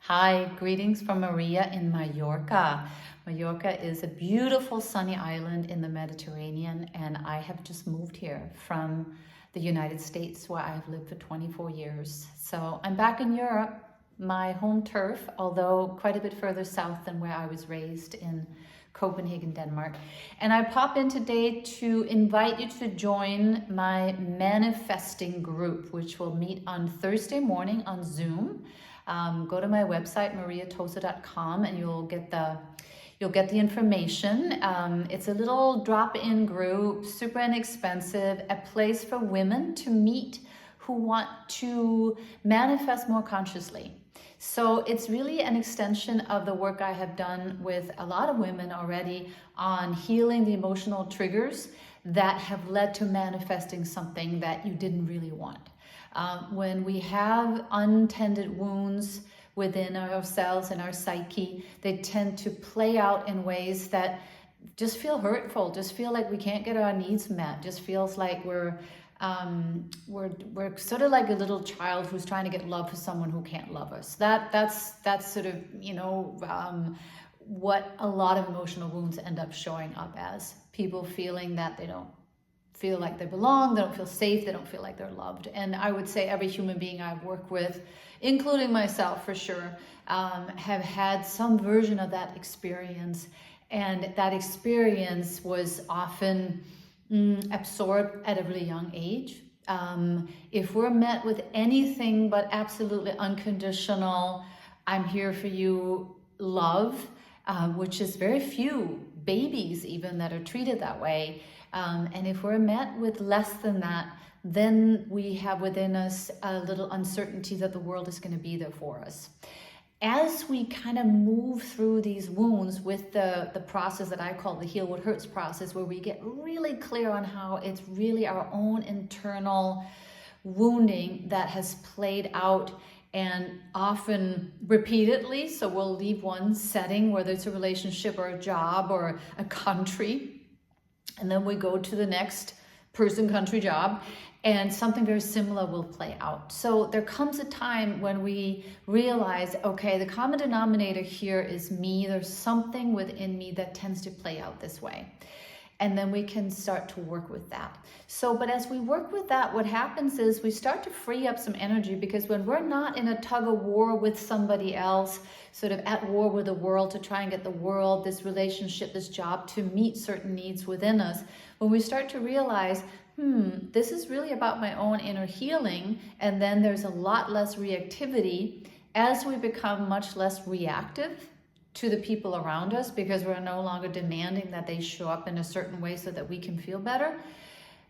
Hi, greetings from Maria in Mallorca. Mallorca is a beautiful sunny island in the Mediterranean, and I have just moved here from the United States where I've lived for 24 years. So I'm back in Europe, my home turf, although quite a bit further south than where I was raised in Copenhagen, Denmark. And I pop in today to invite you to join my manifesting group, which will meet on Thursday morning on Zoom. Go to my website, mariatoso.com, and you'll get the information. It's a little drop-in group, super inexpensive, a place for women to meet who want to manifest more consciously. So it's really an extension of the work I have done with a lot of women already on healing the emotional triggers that have led to manifesting something that you didn't really want. When we have untended wounds within ourselves and our psyche, they tend to play out in ways that just feel hurtful, just feel like we can't get our needs met, just feels like we're sort of like a little child who's trying to get love for someone who can't love us. That's sort of, what a lot of emotional wounds end up showing up as. People feeling that they don't feel like they belong, they don't feel safe, they don't feel like they're loved. And I would say every human being I've worked with, including myself for sure, have had some version of that experience. And that experience was often absorbed at a really young age. If we're met with anything but absolutely unconditional, I'm here for you love, which is very few babies even that are treated that way. And if we're met with less than that, then we have within us a little uncertainty that the world is going to be there for us. As we kind of move through these wounds with the process that I call the Heal What Hurts process, where we get really clear on how it's really our own internal wounding that has played out, and often repeatedly. So we'll leave one setting, whether it's a relationship or a job or a country, and then we go to the next person, country, job, and something very similar will play out. So there comes a time when we realize, okay, the common denominator here is me. There's something within me that tends to play out this way. And then we can start to work with that. So, but as we work with that, what happens is we start to free up some energy, because when we're not in a tug of war with somebody else, sort of at war with the world to try and get the world, this relationship, this job to meet certain needs within us, when we start to realize, this is really about my own inner healing, and then there's a lot less reactivity as we become much less reactive to the people around us, because we're no longer demanding that they show up in a certain way so that we can feel better,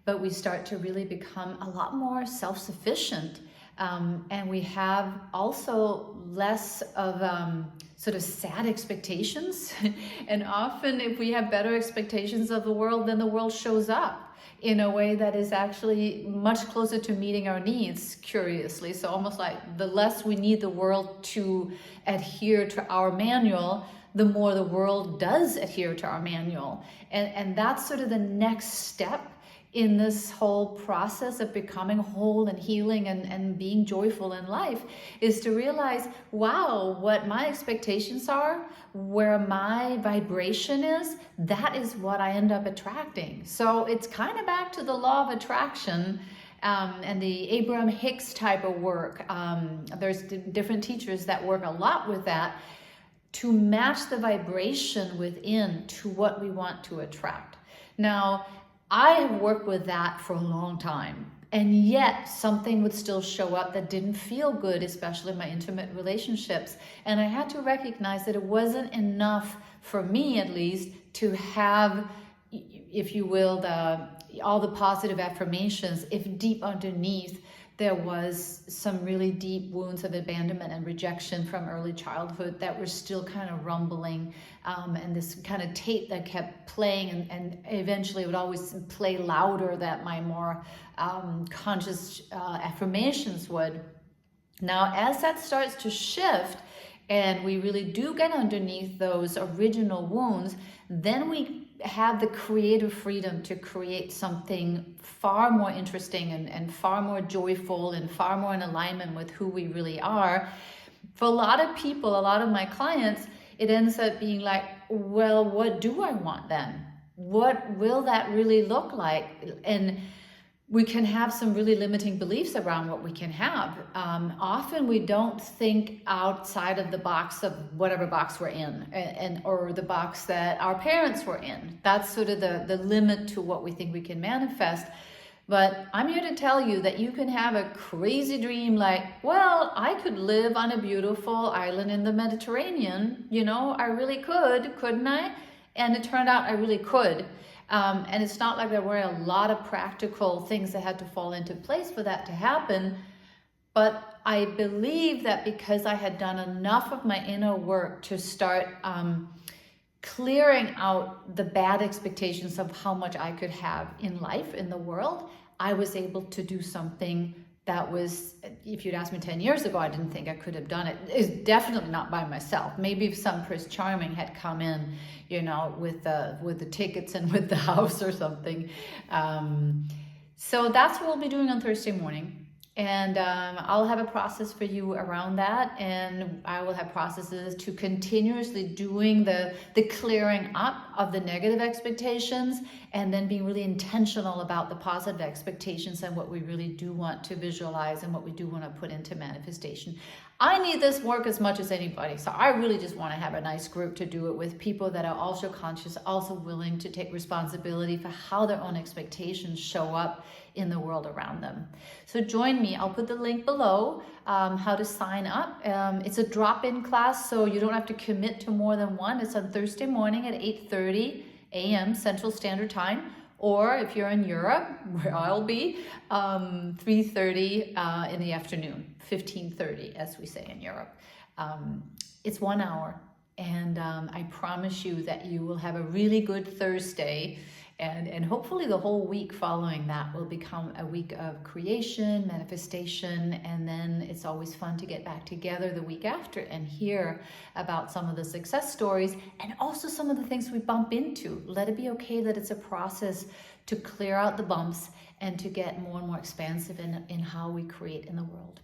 but we start to really become a lot more self-sufficient. And we have also less of sort of sad expectations. And often if we have better expectations of the world, then the world shows up in a way that is actually much closer to meeting our needs, curiously. So almost like the less we need the world to adhere to our manual, the more the world does adhere to our manual. And that's sort of the next step in this whole process of becoming whole and healing and being joyful in life, is to realize, wow, what my expectations are, where my vibration is, that is what I end up attracting. So it's kind of back to the law of attraction and the Abraham Hicks type of work. There's different teachers that work a lot with that to match the vibration within to what we want to attract. Now, I have worked with that for a long time, and yet something would still show up that didn't feel good, especially in my intimate relationships. And I had to recognize that it wasn't enough, for me at least, to have, if you will, all the positive affirmations, if deep underneath there was some really deep wounds of abandonment and rejection from early childhood that were still kind of rumbling, and this kind of tape that kept playing, and eventually it would always play louder than my more conscious affirmations would. Now, as that starts to shift, and we really do get underneath those original wounds, then we have the creative freedom to create something far more interesting and far more joyful and far more in alignment with who we really are. For a lot of people, a lot of my clients, it ends up being like, well, what do I want then? What will that really look like? And we can have some really limiting beliefs around what we can have. Often we don't think outside of the box of whatever box we're in, or the box that our parents were in. That's sort of the limit to what we think we can manifest. But I'm here to tell you that you can have a crazy dream like, well, I could live on a beautiful island in the Mediterranean. I really could, couldn't I? And it turned out I really could. And it's not like there were a lot of practical things that had to fall into place for that to happen. But I believe that because I had done enough of my inner work to start clearing out the bad expectations of how much I could have in life, in the world, I was able to do something that was, if you'd asked me 10 years ago, I didn't think I could have done it. It's definitely not by myself. Maybe if some Prince Charming had come in, with the tickets and with the house or something. So that's what we'll be doing on Thursday morning. And I'll have a process for you around that, and I will have processes to continuously doing the clearing up of the negative expectations, and then being really intentional about the positive expectations and what we really do want to visualize and what we do want to put into manifestation. I need this work as much as anybody, so I really just want to have a nice group to do it with, people that are also conscious, also willing to take responsibility for how their own expectations show up in the world around them. So join me. I'll put the link below, how to sign up. It's a drop-in class, so you don't have to commit to more than one. It's on Thursday morning at 8:30 a.m. Central Standard Time, or if you're in Europe, where I'll be, 3:30 in the afternoon, 15:30, as we say in Europe. It's 1 hour, and I promise you that you will have a really good Thursday. And hopefully the whole week following that will become a week of creation, manifestation, and then it's always fun to get back together the week after and hear about some of the success stories and also some of the things we bump into. Let it be okay that it's a process to clear out the bumps and to get more and more expansive in how we create in the world.